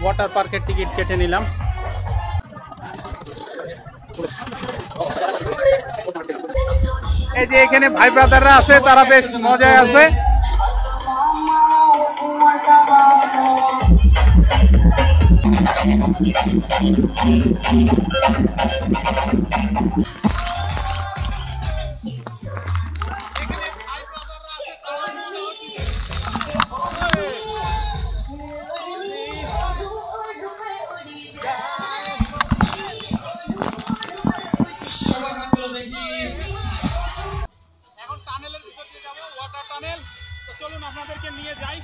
Water পার্কের ticket কেটে নিলাম। এই যে এখানে ভাই ব্রাদাররা আছে, তারা বেশ মজায় আছে। এখন টানেলের ভিতর দিয়ে যাবো, ওয়াটার টানেল। তো চলুন আপনাদেরকে নিয়ে যাই।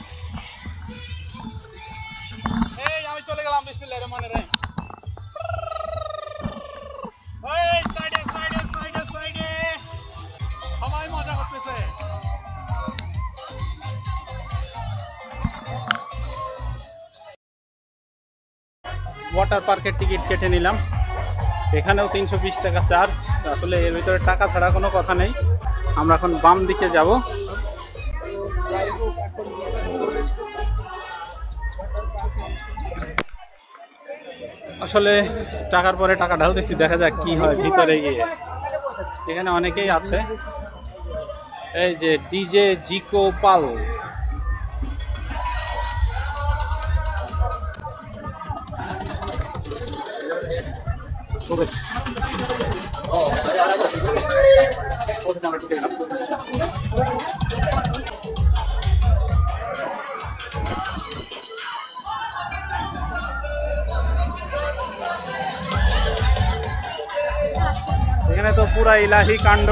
এই আমি চলে গেলাম, বিসমিল্লাহির রহমানির রহিম। এই সাইডে সাইডে সাইডে সাইডে সবাই মজা করতেছে। ওয়াটার পার্কের টিকিট কেটে নিলাম। এখানেও 320 টাকা চার্জ। আসলে এর ভিতরে টাকা ছাড়া কোনো কথা নেই। আমরা এখন বাম দিকে যাব। আসলে টাকার পরে টাকা ঢালতেছি, দেখা যাক কি হয় ভিতরে গিয়ে। এখানে অনেকেই আছে। এই যে ডিজে জিকো পাল, এখানে তো পুরা ইলাহি কাণ্ড।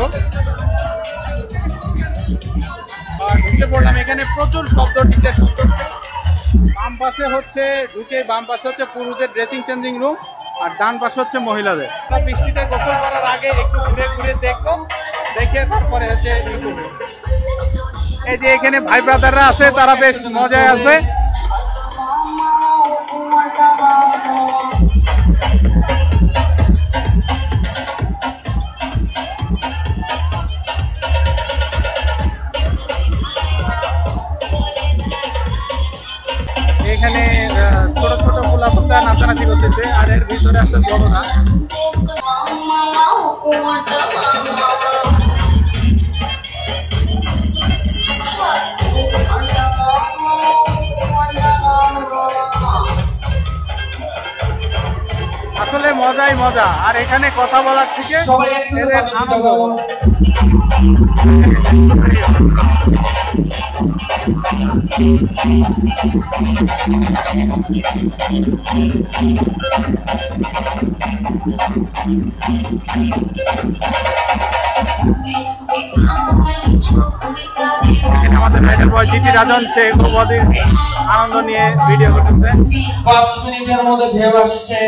ঢুকে পড়লাম, এখানে প্রচুর শব্দ, টিকে শব্দ। বাম পাশে হচ্ছে পুরুষদের ড্রেসিং চেঞ্জিং রুম, আর ডান পাশে হচ্ছে মহিলাদের। বৃষ্টিতে গোসল করার আগে একটু ঘুরে ঘুরে দেখবো, দেখে তারপরে হচ্ছে এই যে এখানে ভাই ব্রাদাররা আছে, তারা বেশ মজায় আছে। এখানে ছোট ছোট গোলাপটা নাচানাচি করতেছে, আর এর ভিতরে একটা বড় না। আসলে মজাই মজা, আর এখানে কথা বলার থেকে এদের আনন্দ। আমাদের ভাইদের বয় জিটি রাজন, সে খুব আনন্দ নিয়ে ভিডিও করতেছে। 5 মিনিটের মধ্যে ঢেউ আসছে।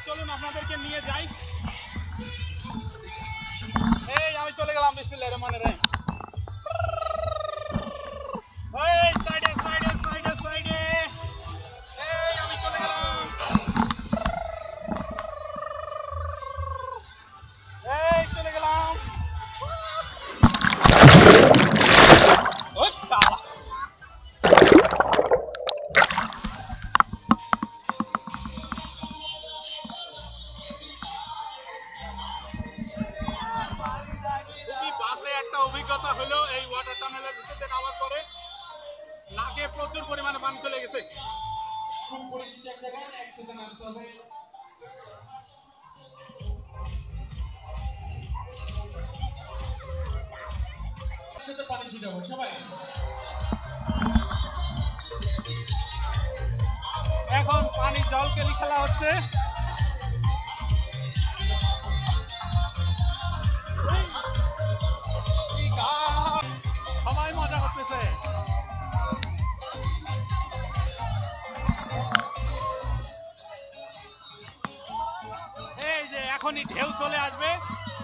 চলুন আপনাদেরকে নিয়ে যাই। এই আমি চলে গেলাম, বিসমিল্লাহির রহমানির রহিম। এই সাইডে সাইডে সাইডে সাইডে এই আমি চলে গেলাম। এই চলে গেলাম। অভিজ্ঞতা হলো এই ওয়াটার টানেলের ভিতরে নামার পরে নাকে প্রচুর পরিমাণে পানি চলে গেছে। পানি ছিটাবো সবাই। জলকেলি খেলা হচ্ছে। সবাই মজা করতেছে। এই যে এখনই ঢেউ চলে আসবে,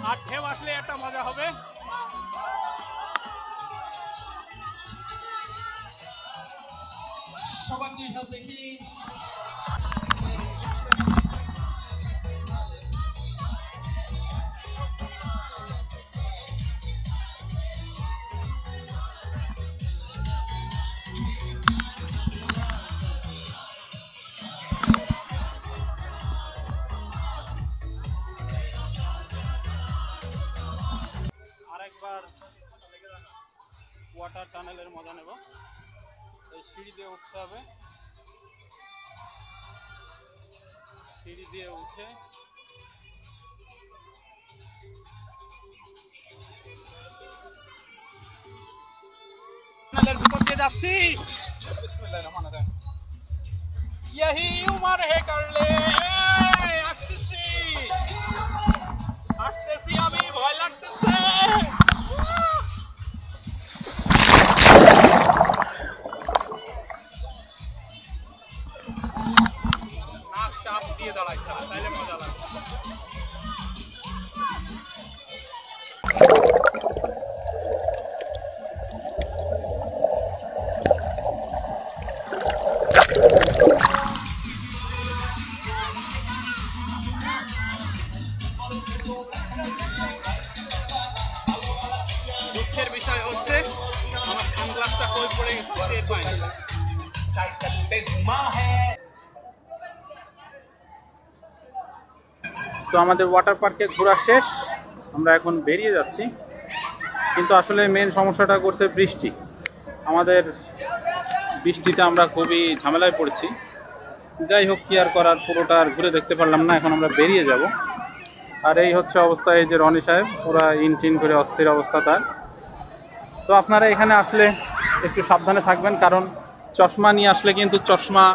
আর ঢেউ আসলে একটা মজা হবে। সবার দুই হাত দেখি। আরেকবার ওয়াটার টানেলের মজা নেব। এই সিঁড়ি দিয়ে উঠতে হবে, সিঁড়ি দিয়ে উঠে টানেলের ভিতর দিয়ে যাচ্ছি। यही उम्र है कर ले, আসতেছি আসতেছি, আমি ভয় লাগতেছে। নাক চাপ দিয়ে দাঁড়াইতে হবে, তাইলে মজা লাগবে। দুঃখের বিষয় হচ্ছে আমার সানগ্লাসটা কই পড়ে গেছে, টের পাই না। তো আমাদের ওয়াটার পার্কে ঘোরা শেষ, আমরা এখন বেরিয়ে যাচ্ছি। কিন্তু আসলে মেন সমস্যাটা করছে বৃষ্টি। আমাদের বৃষ্টিতে আমরা খুবই ঝামেলায় পড়েছি। যাই হোক, কি আর করার, পুরোটা আর ঘুরে দেখতে পারলাম না। এখন আমরা বেরিয়ে যাব। আর এই হচ্ছে অবস্থা। এই যে রনি সাহেব পুরা ইনটিন করে অস্থির অবস্থা তার। তো আপনারা এখানে আসলে একটু সাবধানে থাকবেন, কারণ চশমা নিয়ে আসলে কিন্তু চশমা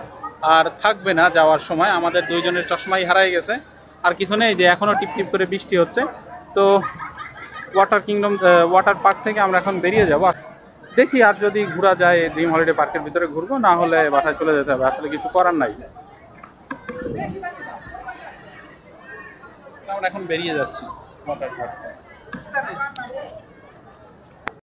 আর থাকবে না যাওয়ার সময়। আমাদের দুইজনের চশমাই হারাই গেছে। আর কিছু নেই, যে এখনও টিপটিপ করে বৃষ্টি হচ্ছে। তো ওয়াটার পার্ক থেকে আমরা এখন বেরিয়ে যাব। দেখি আর যদি ঘোরা যায় ড্রিম হলিডে পার্কের ভিতরে ঘুরবো, না হলে বাসায় চলে যেতে হবে। আসলে কিছু করার নাই। আমরা এখন বেরিয়ে যাচ্ছি ওয়াটার পার্ক।